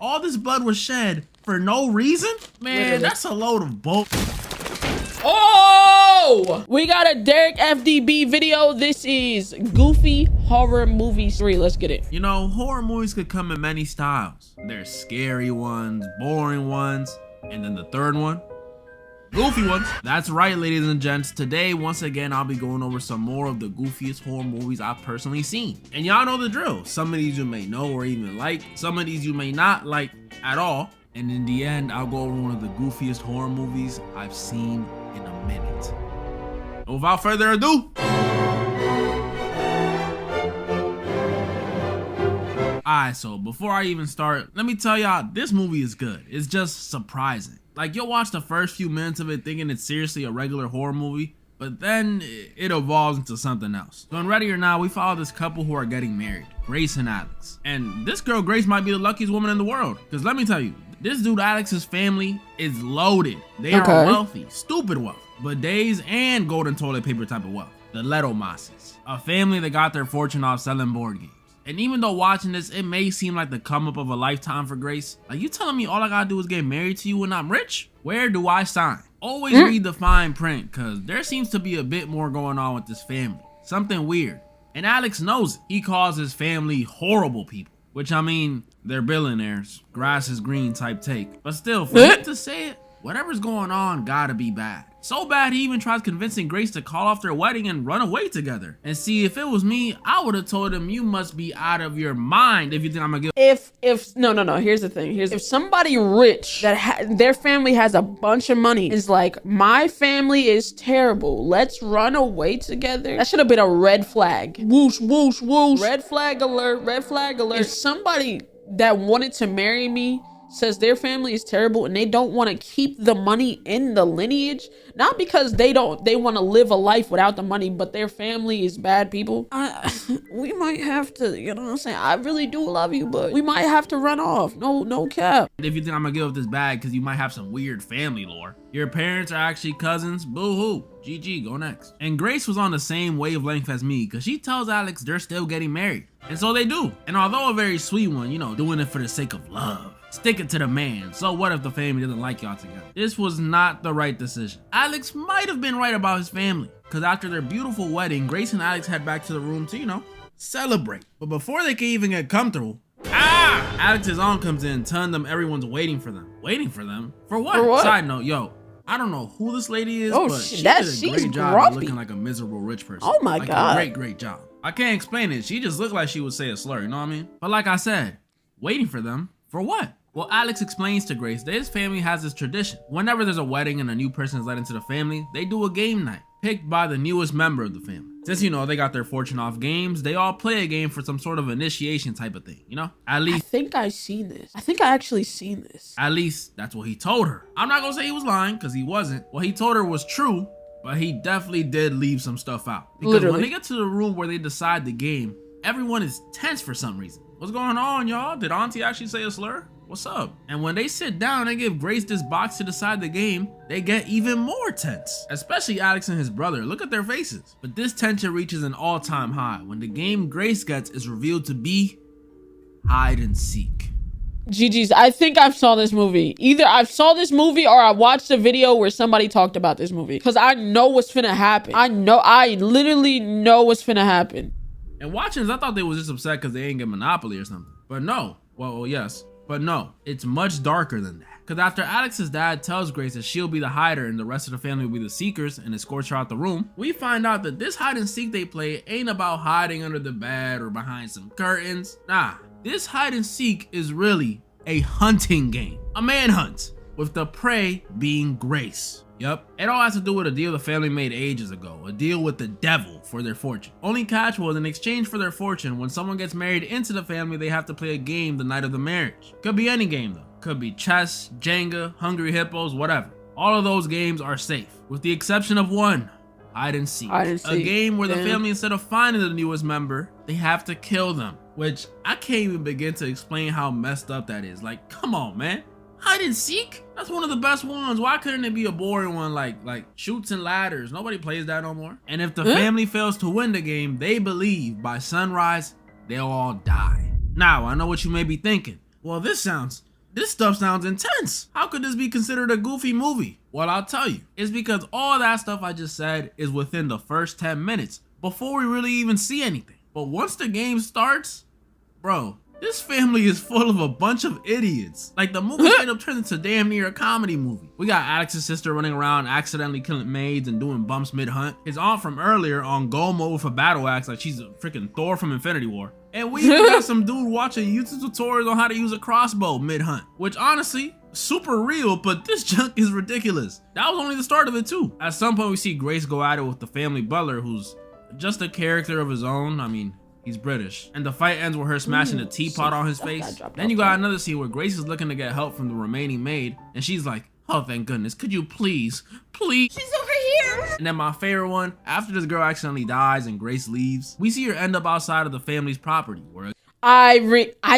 all this blood was shed for no reason? Man, Literally. that's a load of bull. Oh! We got a Derek FDB video. This is Goofy Horror Movies 3. Let's get it. You know, horror movies could come in many styles. There's scary ones, boring ones, and then the third one, goofy ones. That's right, ladies and gents. Today, once again, I'll be going over some more of the goofiest horror movies I've personally seen. And y'all know the drill. Some of these you may know or even like. Some of these you may not like at all. And in the end, I'll go over one of the goofiest horror movies I've seen in a minute. And without further ado, alright, so before I even start, let me tell y'all, this movie is good. It's just surprising. Like, you'll watch the first few minutes of it thinking it's seriously a regular horror movie, but then it evolves into something else. So in Ready or Not, we follow this couple who are getting married, Grace and Alex. And this girl, Grace, might be the luckiest woman in the world. Because let me tell you, this dude, Alex's family is loaded. They are wealthy, stupid wealth, bidets and golden toilet paper type of wealth. The Leto Masses, a family that got their fortune off selling board games. And even though watching this, it may seem like the come up of a lifetime for Grace. Like, you telling me all I gotta do is get married to you when I'm rich? Where do I sign? Always read the fine print, cause there seems to be a bit more going on with this family. Something weird. And Alex knows it. He calls his family horrible people. Which, I mean, they're billionaires. Grass is green type take. But still, for him to say it, whatever's going on gotta be bad. So bad he even tries convincing Grace to call off their wedding and run away together. And see, if it was me, I would have told him, you must be out of your mind if you think I'm gonna give. No, here's the thing. If somebody rich that their family has a bunch of money is like, my family is terrible, let's run away together, that should have been a red flag. Whoosh, whoosh, whoosh. Red flag alert, red flag alert. If somebody that wanted to marry me says their family is terrible and they don't want to keep the money in the lineage, not because they want to live a life without the money, but their family is bad people, we might have to, you know what I'm saying, I really do love you, but we might have to run off. No cap. If you think I'm gonna give up this bag because you might have some weird family lore, your parents are actually cousins, boo-hoo. GG, go next. And Grace was on the same wavelength as me because she tells Alex they're still getting married. And so they do. And although a very sweet one, you know, doing it for the sake of love, stick it to the man. So what if the family doesn't like y'all together? This was not the right decision. Alex might have been right about his family, because after their beautiful wedding, Grace and Alex head back to the room to, you know, celebrate. But before they can even get comfortable, Alex's aunt comes in telling them everyone's waiting for them. Waiting for them? For what? For what? Side note, yo, I don't know who this lady is, but she did a great job of looking like a miserable rich person. Oh my God. A great job. I can't explain it. She just looked like she would say a slur, you know what I mean? But like I said, waiting for them? For what? Well, Alex explains to Grace that his family has this tradition. Whenever there's a wedding and a new person is let into the family, they do a game night, picked by the newest member of the family. Since, you know, they got their fortune off games, they all play a game for some sort of initiation type of thing, you know? At least, I think I've seen this. I think I actually seen this. At least, that's what he told her. I'm not gonna say he was lying, because he wasn't. What he told her was true, but he definitely did leave some stuff out. Because when they get to the room where they decide the game, everyone is tense for some reason. What's going on, y'all? Did Auntie actually say a slur? What's up? And when they sit down and give Grace this box to decide the game, they get even more tense. Especially Alex and his brother. Look at their faces. But this tension reaches an all-time high when the game Grace gets is revealed to be hide and seek. GG's, I think I saw this movie. Either I saw this movie or I watched a video where somebody talked about this movie. Because I know what's finna happen. I literally know what's finna happen. And watching this, I thought they was just upset because they ain't get Monopoly or something. But no. Well, yes. But no, it's much darker than that. Because after Alex's dad tells Grace that she'll be the hider and the rest of the family will be the seekers and escorts her out the room, we find out that this hide and seek they play ain't about hiding under the bed or behind some curtains. Nah, this hide and seek is really a hunting game. A manhunt, with the prey being Grace. Yup, it all has to do with a deal the family made ages ago, a deal with the devil for their fortune. Only catch was in exchange for their fortune, when someone gets married into the family, they have to play a game the night of the marriage. Could be any game though. Could be chess, Jenga, Hungry Hippos, whatever. All of those games are safe, with the exception of one, hide and seek. A game where the family, instead of finding the newest member, they have to kill them. Which, I can't even begin to explain how messed up that is. Like, come on, man. Hide and seek? That's one of the best ones. Why couldn't it be a boring one like Chutes and Ladders? Nobody plays that no more. And if the family fails to win the game, they believe by sunrise, they'll all die. Now, I know what you may be thinking. Well, this sounds This stuff sounds intense. How could this be considered a goofy movie? Well, I'll tell you. It's because all that stuff I just said is within the first 10 minutes before we really even see anything. But once the game starts, bro, this family is full of a bunch of idiots. Like, the movie straight up turns into damn near a comedy movie. We got Alex's sister running around accidentally killing maids and doing bumps mid-hunt. His aunt from earlier on go mode with a battle axe like she's a freaking Thor from Infinity War. And we even got some dude watching YouTube tutorials on how to use a crossbow mid-hunt. Which honestly, super real, but this junk is ridiculous. That was only the start of it too. At some point we see Grace go at it with the family butler, who's just a character of his own. I mean, he's British. And the fight ends with her smashing a teapot on his face. Then you got another scene where Grace is looking to get help from the remaining maid, and she's like, oh, thank goodness, could you please? She's over here. And then my favorite one, after this girl accidentally dies and Grace leaves, we see her end up outside of the family's property, where I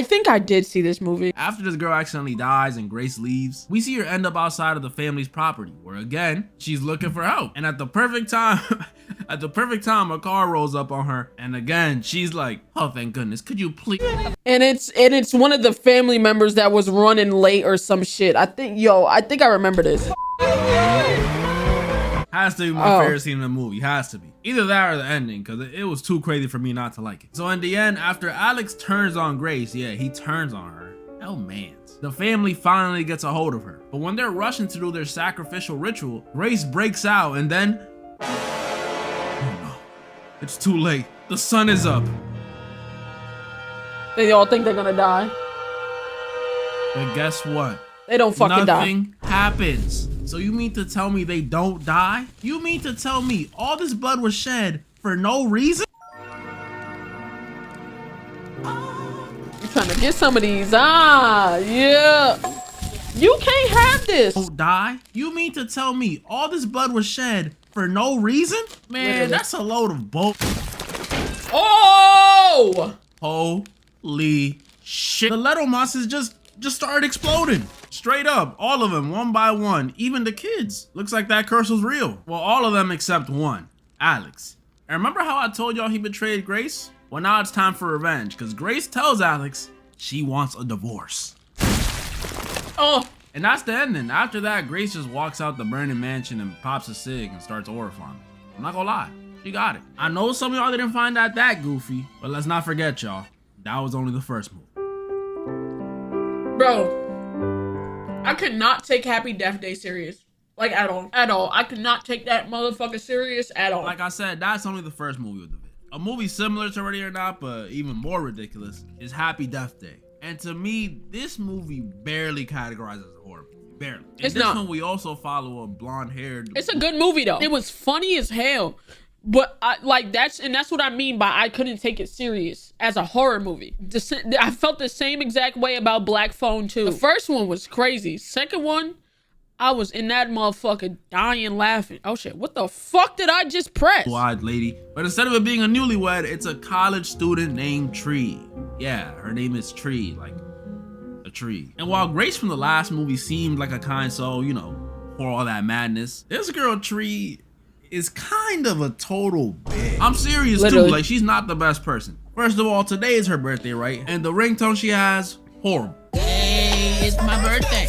think I did see this movie. after this girl accidentally dies and Grace leaves, we see her end up outside of the family's property, where again, she's looking for help. And at the perfect time, a car rolls up on her, and again, she's like, oh, thank goodness, could you please? And it's one of the family members that was running late or some shit. I think I remember this. Has to be my favorite scene in the movie. Has to be. Either that or the ending, because it was too crazy for me not to like it. So in the end, after Alex turns on Grace, yeah, he turns on her. Oh man. The family finally gets a hold of her. But when they're rushing to do their sacrificial ritual, Grace breaks out, and then... oh no. It's too late. The sun is up. They all think they're gonna die. But guess what? They don't fucking die. Nothing happens. So you mean to tell me they don't die? You mean to tell me all this blood was shed for no reason? You're trying to get some of these. Yeah. You can't have this. Don't die? You mean to tell me all this blood was shed for no reason? Man, Literally. that's a load of bull. Oh! Holy shit. The Leto monsters just started exploding. Straight up, all of them, one by one, even the kids. Looks like that curse was real. Well, all of them except one, Alex. And remember how I told y'all he betrayed Grace? Well, now it's time for revenge, because Grace tells Alex she wants a divorce. Oh! And that's the ending. After that, Grace just walks out the burning mansion and pops a cig and starts horrifying. I'm not gonna lie, she got it. I know some of y'all didn't find that goofy, but let's not forget, y'all, that was only the first movie. Bro. I could not take Happy Death Day serious. Like, at all. At all. I could not take that motherfucker serious at all. Like I said, that's only the first movie with the vid. A movie similar to Ready or Not, but even more ridiculous, is Happy Death Day. And to me, this movie barely categorizes as a horror movie. Barely. In It's this not. one, we also follow a blonde-haired... It's a good movie, though. It was funny as hell. But that's what I mean by I couldn't take it serious as a horror movie. I felt the same exact way about Black Phone 2. The first one was crazy. Second one, I was in that motherfucker dying laughing. Oh shit, what the fuck did I just press? blonde lady. But instead of it being a newlywed, it's a college student named Tree. Yeah, her name is Tree, like a tree. And while Grace from the last movie seemed like a kind soul, you know, for all that madness, this girl Tree is kind of a total bitch. I'm serious Literally. too, like she's not the best person. First of all, today is her birthday, right? And the ringtone she has, horrible. Hey, it's my birthday,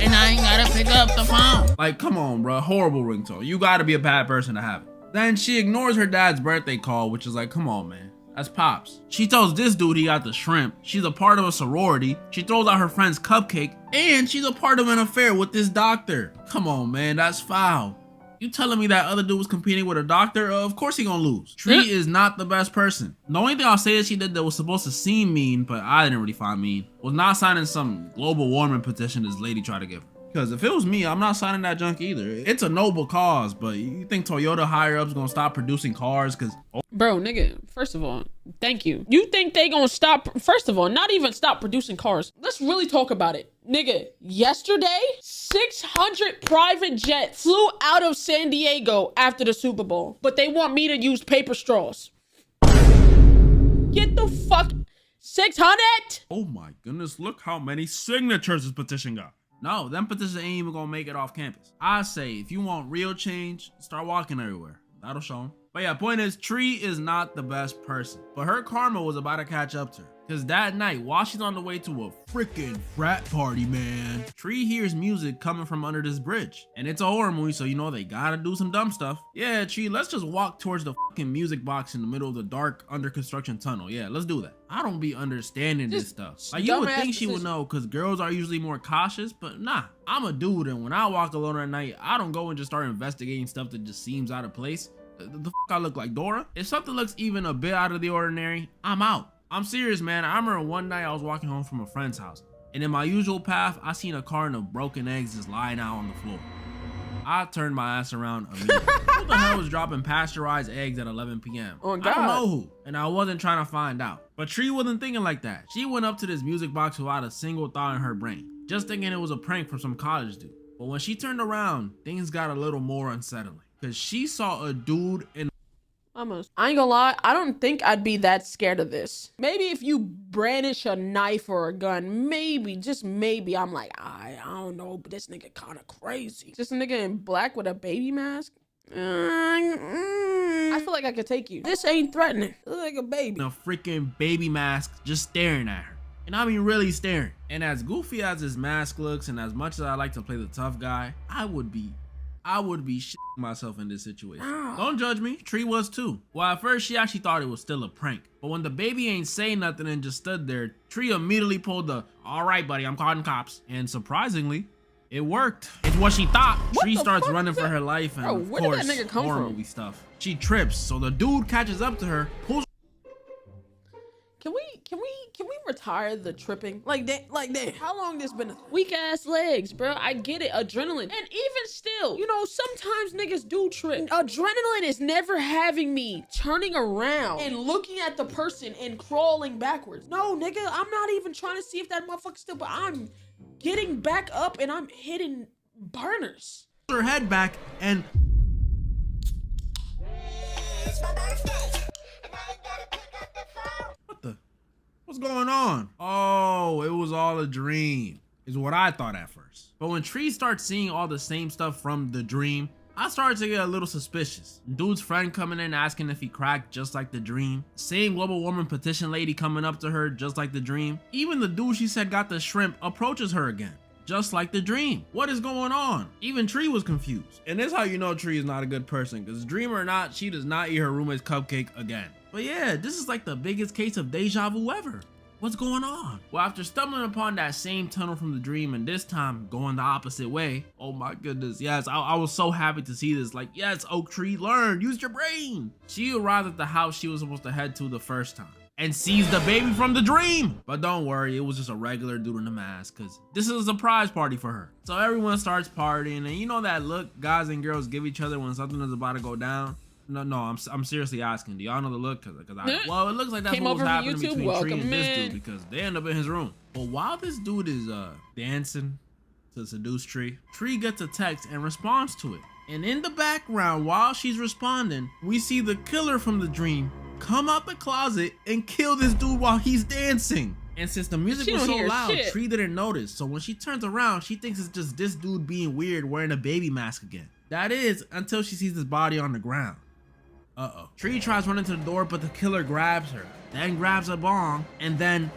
and I ain't gotta pick up the phone. Like, come on, bro, horrible ringtone. You gotta be a bad person to have it. Then she ignores her dad's birthday call, which is like, come on, man. That's Pops. She tells this dude he got the shrimp. She's a part of a sorority. She throws out her friend's cupcake, and she's a part of an affair with this doctor. Come on, man, that's foul. You telling me that other dude was competing with a doctor? Of course he gonna lose. Tree is not the best person. The only thing I'll say that she did that was supposed to seem mean, but I didn't really find mean, was not signing some global warming petition this lady tried to give her. Because if it was me, I'm not signing that junk either. It's a noble cause, but you think Toyota higher ups gonna stop producing cars? Because Bro, nigga, first of all, thank you. You think they gonna stop, first of all, not even stop producing cars. Let's really talk about it. Nigga, yesterday, 600 private jets flew out of San Diego after the Super Bowl, but they want me to use paper straws. Get the fuck, 600? oh my goodness, look how many signatures this petition got. No, them petitions ain't even gonna make it off campus. I say, if you want real change, start walking everywhere. That'll show them. But yeah, point is, Tree is not the best person, but her karma was about to catch up to her. Cause that night, while she's on the way to a freaking frat party, man, Tree hears music coming from under this bridge. And it's a horror movie, so you know they gotta do some dumb stuff. Yeah, Tree, let's just walk towards the fucking music box in the middle of the dark under construction tunnel. Yeah, let's do that. I don't be understanding this stuff. Like, you would think she would know, cause girls are usually more cautious, but nah. I'm a dude, and when I walk alone at night, I don't go and just start investigating stuff that just seems out of place. The fuck I look like, Dora? If something looks even a bit out of the ordinary, I'm out. I'm serious, man. I remember one night I was walking home from a friend's house, and in my usual path, I seen a carton of broken eggs just lying out on the floor. I turned my ass around immediately. Who the hell was dropping pasteurized eggs at 11 p.m.? Oh, God. I don't know who, and I wasn't trying to find out. But Tree wasn't thinking like that. She went up to this music box without a single thought in her brain, just thinking it was a prank from some college dude. But when she turned around, things got a little more unsettling, because she saw a dude in Almost. I ain't gonna lie, I don't think I'd be that scared of this. Maybe if you brandish a knife or a gun, maybe, just maybe, I'm like, I don't know, but this nigga kinda crazy. Just a nigga in black with a baby mask? I feel like I could take you. This ain't threatening. Look like a baby. a freaking baby mask just staring at her. And I mean really staring. And as goofy as his mask looks, and as much as I like to play the tough guy, I would be shitting myself in this situation. Don't judge me, Tree was too. Well, at first she actually thought it was still a prank. But when the baby ain't say nothing and just stood there, Tree immediately pulled the, all right, buddy, I'm calling cops. And surprisingly, it worked. It's what she thought. Tree starts running for her life, and of course, horror movie stuff. She trips, so the dude catches up to her, pulls. Can we retire the tripping? Like that, how long this been? Weak ass legs, bro. I get it, adrenaline. And even still, you know, sometimes niggas do trip. Adrenaline is never having me turning around and looking at the person and crawling backwards. No, nigga, I'm not even trying to see if that motherfucker's still, but I'm getting back up and I'm hitting burners. Her head back and what's going on? Oh, it was all a dream, is what I thought at first. But when Tree starts seeing all the same stuff from the dream, I started to get a little suspicious. Dude's friend coming in asking if he cracked just like the dream. Same global warming petition lady coming up to her just like the dream. Even the dude she said got the shrimp approaches her again, just like the dream. What is going on? Even Tree was confused. And this is how you know Tree is not a good person, because dream or not, she does not eat her roommate's cupcake again. But yeah, this is like the biggest case of deja vu ever. What's going on? Well, after stumbling upon that same tunnel from the dream, and this time going the opposite way, oh my goodness, yes, I was so happy to see this. Like, yes, Oak Tree, learn, use your brain. She arrived at the house she was supposed to head to the first time and sees the baby from the dream. But don't worry, it was just a regular dude in a mask, because this is a surprise party for her. So everyone starts partying, and you know that look guys and girls give each other when something is about to go down? No, I'm seriously asking. Do y'all know the look? Well, it looks like that's what was happening between Tree and this dude, because they end up in his room. But while this dude is dancing to seduce Tree, Tree gets a text and responds to it. And in the background, while she's responding, we see the killer from the dream come out the closet and kill this dude while he's dancing. And since the music was so loud, Tree didn't notice. So when she turns around, she thinks it's just this dude being weird wearing a baby mask again. That is, until she sees his body on the ground. Uh-oh. Tree tries running to the door, but the killer grabs her, then grabs a bong, and then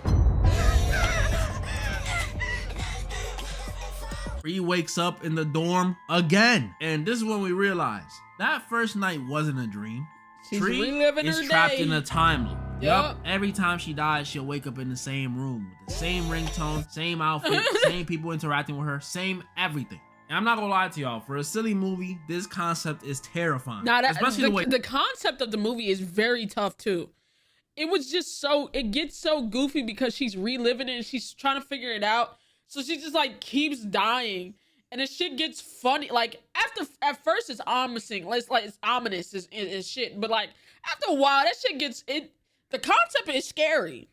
Tree wakes up in the dorm again. And this is when we realize that first night wasn't a dream. Tree is trapped in a time loop. Yup. Every time she dies, she'll wake up in the same room with the same ringtone, same outfit, same people interacting with her, same everything. And I'm not gonna lie to y'all, for a silly movie, this concept is terrifying. Especially the concept of the movie is very tough too. It was just it gets so goofy because she's reliving it and she's trying to figure it out. So she just like keeps dying. And the shit gets funny. Like at first it's ominous, it's ominous as shit. But like after a while, that shit the concept is scary.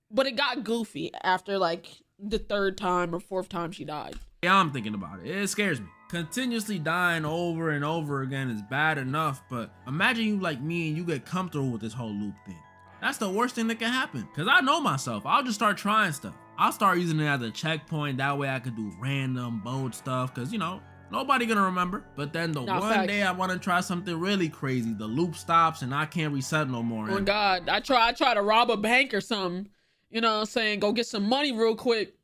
But it got goofy after like the third time or fourth time she died. Yeah, I'm thinking about it. It scares me. Continuously dying over and over again is bad enough, but imagine you like me and you get comfortable with this whole loop thing. That's the worst thing that can happen. Cause I know myself, I'll just start trying stuff. I'll start using it as a checkpoint, that way I could do random bold stuff, cause you know, nobody gonna remember. But then one day I wanna try something really crazy, the loop stops and I can't reset no more. Oh my God, I try to rob a bank or something. you know what I'm saying, go get some money real quick.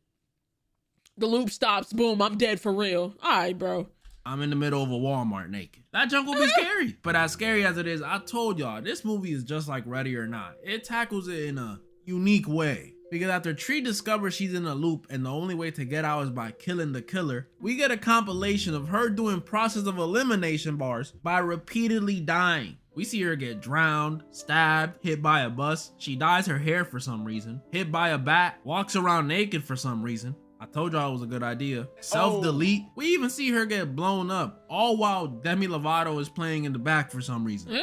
The loop stops, boom, I'm dead for real. All right, bro. I'm in the middle of a Walmart naked. That junk will be scary. But as scary as it is, I told y'all, this movie is just like Ready or Not. It tackles it in a unique way. Because after Tree discovers she's in a loop and the only way to get out is by killing the killer, we get a compilation of her doing process of elimination bars by repeatedly dying. We see her get drowned, stabbed, hit by a bus. She dyes her hair for some reason, hit by a bat, walks around naked for some reason. I told y'all it was a good idea. Self-delete. We even see her get blown up, all while Demi Lovato is playing in the back for some reason.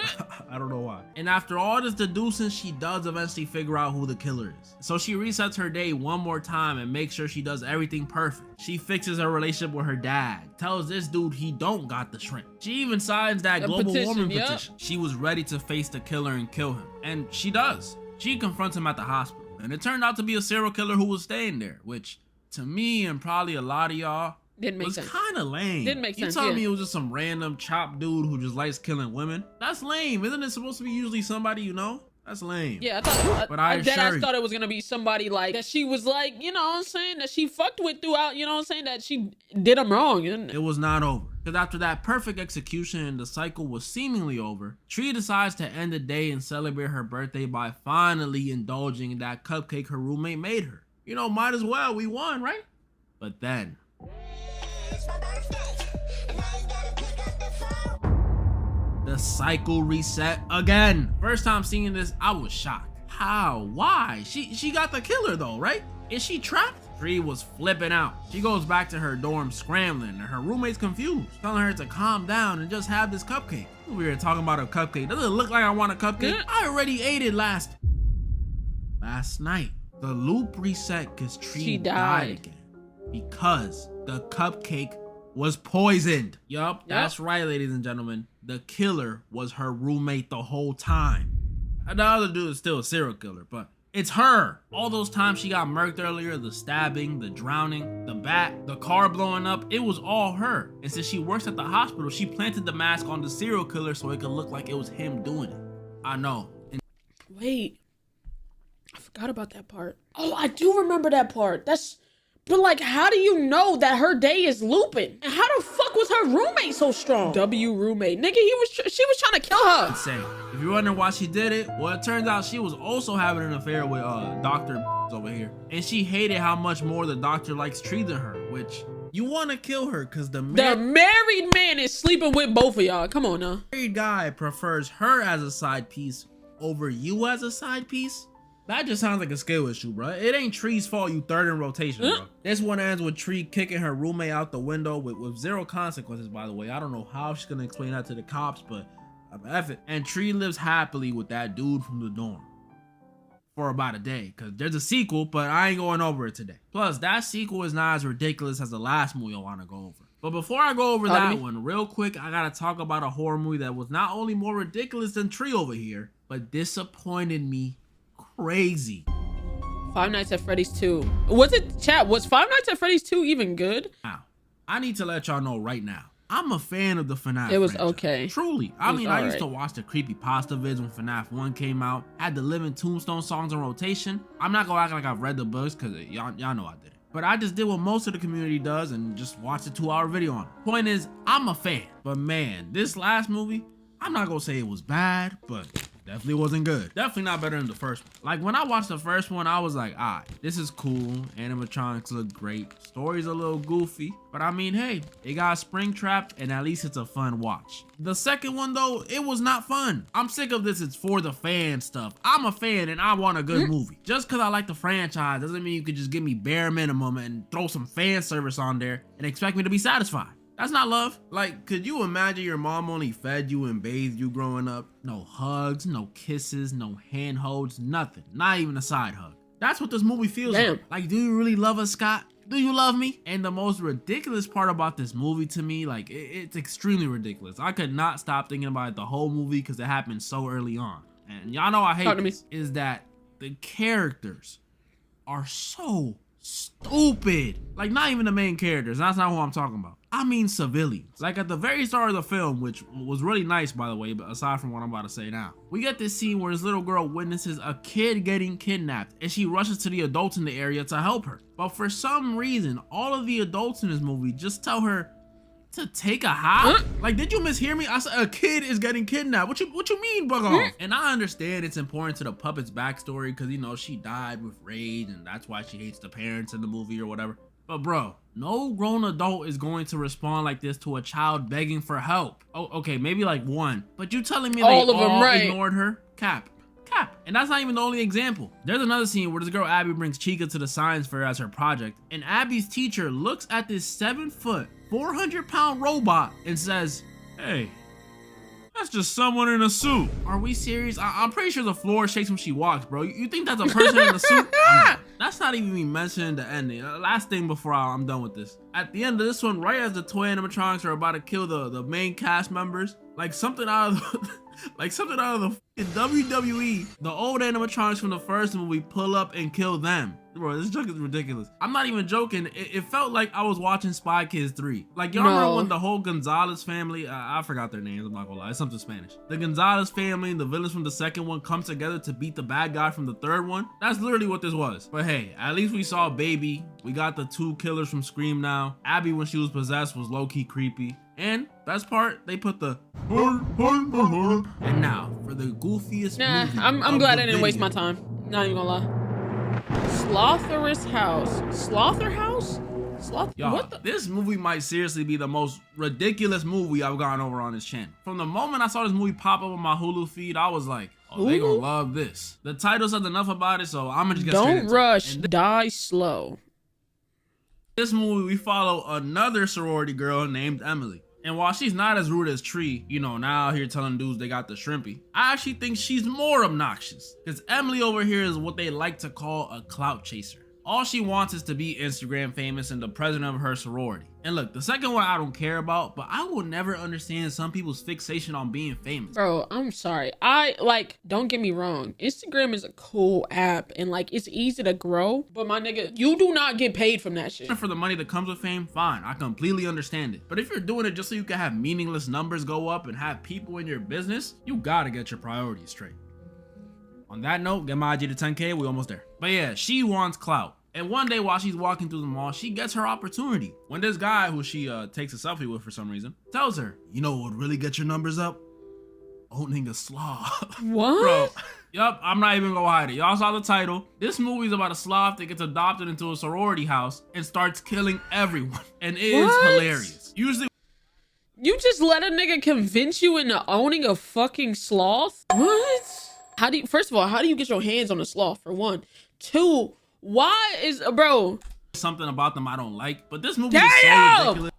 I don't know why. And after all this deducing, she does eventually figure out who the killer is. So she resets her day one more time and makes sure she does everything perfect. She fixes her relationship with her dad, tells this dude he don't got the shrimp. She even signs that global warming petition. She was ready to face the killer and kill him. And she does. She confronts him at the hospital. And it turned out to be a serial killer who was staying there, which to me and probably a lot of y'all was kind of lame. Didn't make sense. You telling me it was just some random chop dude who just likes killing women? That's lame. Isn't it supposed to be usually somebody you know? That's lame. Yeah, I thought, but I thought it was gonna be somebody like that she was like, you know what I'm saying, that she fucked with throughout, you know what I'm saying, that she did him wrong. It was not over. Because after that perfect execution and the cycle was seemingly over, Tree decides to end the day and celebrate her birthday by finally indulging in that cupcake her roommate made her. You know, might as well, we won, right? But then the cycle reset again. First time seeing this, I was shocked. How? Why? She got the killer though, right? Is she trapped? Tree was flipping out. She goes back to her dorm scrambling and her roommate's confused, telling her to calm down and just have this cupcake. We were talking about a cupcake. Does it look like I want a cupcake? I already ate it last night. The loop reset because Tree died again because the cupcake was poisoned. Yup, that's right, ladies and gentlemen. The killer was her roommate the whole time. And the other dude is still a serial killer, but it's her. All those times she got murked earlier, the stabbing, the drowning, the bat, the car blowing up, it was all her. And since she works at the hospital, she planted the mask on the serial killer so it could look like it was him doing it. I know. Wait. I forgot about that part. Oh, I do remember that part. But like, how do you know that her day is looping? And how the fuck was her roommate so strong? Roommate. Nigga, she was trying to kill her. Insane. If you're wondering why she did it, well, it turns out she was also having an affair with Dr. over here. And she hated how much more the doctor likes Tree than her, which you want to kill her because the married man is sleeping with both of y'all. Come on now. The married guy prefers her as a side piece over you as a side piece. That just sounds like a skill issue, bro. It ain't Tree's fault you third in rotation, bro. This one ends with Tree kicking her roommate out the window with zero consequences, by the way. I don't know how she's gonna explain that to the cops, but F it. And Tree lives happily with that dude from the dorm for about a day, because there's a sequel, but I ain't going over it today. Plus, that sequel is not as ridiculous as the last movie I want to go over. But before I go over that one, real quick, I gotta talk about a horror movie that was not only more ridiculous than Tree over here, but disappointed me crazy. Five Nights at Freddy's 2. Was Five Nights at Freddy's 2 even good? Now, I need to let y'all know right now, I'm a fan of the FNAF It was franchise. okay. Truly. I mean, I used to watch the creepypasta vids when FNAF 1 came out, had the Living Tombstone songs in rotation. I'm not gonna act like I've read the books, because y'all know I did it. But I just did what most of the community does and just watched a 2-hour video on it. Point is, I'm a fan. But man, this last movie, I'm not gonna say it was bad, but definitely wasn't good. Definitely not better than the first one. Like, when I watched the first one, I was like, alright, this is cool. Animatronics look great. Story's a little goofy. But I mean, hey, it got Springtrap, and at least it's a fun watch. The second one, though, it was not fun. I'm sick of this it's for the fan stuff. I'm a fan, and I want a good movie. Just because I like the franchise doesn't mean you could just give me bare minimum and throw some fan service on there and expect me to be satisfied. That's not love. Like, could you imagine your mom only fed you and bathed you growing up? No hugs, no kisses, no handholds, nothing. Not even a side hug. That's what this movie feels like. Like, do you really love us, Scott? Do you love me? And the most ridiculous part about this movie to me, like, it's extremely ridiculous. I could not stop thinking about it the whole movie because it happened so early on. And y'all know I hate this, is that the characters are so stupid. Like, not even the main characters. That's not who I'm talking about. I mean civilians. Like at the very start of the film, which was really nice by the way, but aside from what I'm about to say now, we get this scene where this little girl witnesses a kid getting kidnapped and she rushes to the adults in the area to help her. But for some reason, all of the adults in this movie just tell her to take a hop? Like, did you mishear me? I said a kid is getting kidnapped. What you mean, bug off? And I understand it's important to the puppet's backstory because, you know, she died with rage and that's why she hates the parents in the movie or whatever. But bro, no grown adult is going to respond like this to a child begging for help. Oh, okay, maybe like one. But you telling me they all ignored her? Cap. And that's not even the only example. There's another scene where this girl Abby brings Chica to the science fair as her project, and Abby's teacher looks at this 7-foot, 400-pound robot and says, "Hey, that's just someone in a suit." Are we serious? I'm pretty sure the floor shakes when she walks, bro. You think that's a person in a suit? That's not even me mentioning the ending. Last thing before I'm done with this. At the end of this one, right as the toy animatronics are about to kill the main cast members, like something out of the fucking WWE, the old animatronics from the first movie pull up and kill them. Bro, this joke is ridiculous. I'm not even joking. It felt like I was watching Spy Kids 3. Like, y'all remember when the whole Gonzalez family, I forgot their names, I'm not gonna lie, it's something Spanish. The Gonzalez family and the villains from the second one come together to beat the bad guy from the third one? That's literally what this was. But hey, at least we saw Baby. We got the 2 killers from Scream now. Abby, when she was possessed, was low-key creepy. And best part, they put the and now for the goofiest movie. I'm glad I didn't waste my time. Not even gonna lie. Slotherhouse? Y'all, this movie might seriously be the most ridiculous movie I've gone over on this channel. From the moment I saw this movie pop up on my Hulu feed, I was like, oh, they gonna love this. The title says enough about it, so I'm gonna just get straight into it. Don't rush, die slow. This movie, we follow another sorority girl named Emily. And while she's not as rude as Tree, you know, now out here telling dudes they got the shrimpy, I actually think she's more obnoxious. Because Emily over here is what they like to call a clout chaser. All she wants is to be Instagram famous and the president of her sorority. And look, the second one I don't care about, but I will never understand some people's fixation on being famous. Bro, I'm sorry. Don't get me wrong. Instagram is a cool app and like it's easy to grow, but my nigga, you do not get paid from that shit. For the money that comes with fame, fine, I completely understand it. But if you're doing it just so you can have meaningless numbers go up and have people in your business, you gotta get your priorities straight. On that note, get my IG to 10K, we almost there. But yeah, she wants clout. And one day while she's walking through the mall, she gets her opportunity. When this guy, who she takes a selfie with for some reason, tells her, you know what would really get your numbers up? Owning a sloth. What? Bro, yup, I'm not even gonna hide it. Y'all saw the title. This movie's about a sloth that gets adopted into a sorority house and starts killing everyone. And it is hilarious. Usually, you just let a nigga convince you into owning a fucking sloth? What? First of all, how do you get your hands on a sloth, for one? Two, why is, bro, something about them I don't like, but this movie is so ridiculous.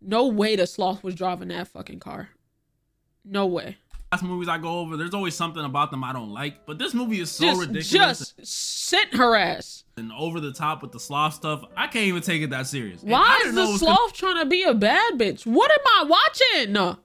No way the sloth was driving that fucking car. No way. Last movies I go over, there's always something about them I don't like, but this movie is so ridiculous. Just sit her ass. And over the top with the sloth stuff, I can't even take it that serious. Why is the sloth trying to be a bad bitch? What am I watching?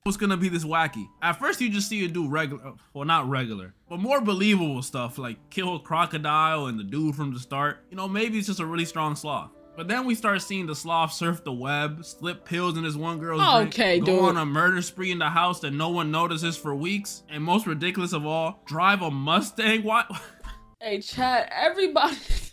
What's gonna be this wacky? At first you just see it do regular, well not regular, but more believable stuff like kill a crocodile and the dude from the start. You know, maybe it's just a really strong sloth. But then we start seeing the sloth surf the web, slip pills in this one girl's drink, go on a murder spree in the house that no one notices for weeks, and most ridiculous of all, drive a Mustang. What? Hey chat, everybody's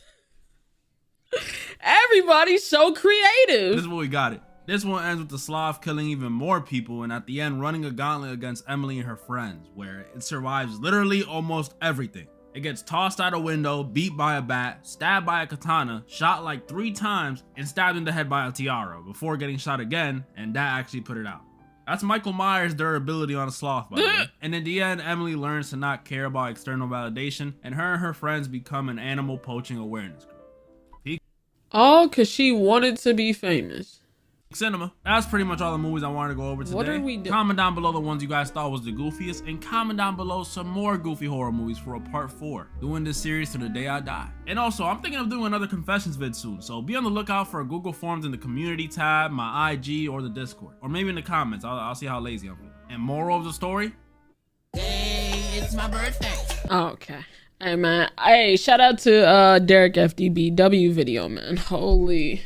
so creative. This is what we got it. This one ends with the sloth killing even more people and at the end running a gauntlet against Emily and her friends, where it survives literally almost everything. It gets tossed out a window, beat by a bat, stabbed by a katana, shot like 3 times, and stabbed in the head by a tiara before getting shot again, and that actually put it out. That's Michael Myers' durability on a sloth, by the way. And in the end, Emily learns to not care about external validation, and her friends become an animal poaching awareness group. All because she wanted to be famous. Cinema. That's pretty much all the movies I wanted to go over today. What are we doing? Comment down below the ones you guys thought was the goofiest, and comment down below some more goofy horror movies for a part 4, doing this series to the day I die. And also, I'm thinking of doing another confessions vid soon, so be on the lookout for Google Forms in the community tab, my IG, or the Discord, or maybe in the comments. I'll see how lazy I'm feeling. And moral of the story? Hey, it's my birthday. Oh, okay. Hey man, hey, shout out to Derek FDBW video, man. Holy.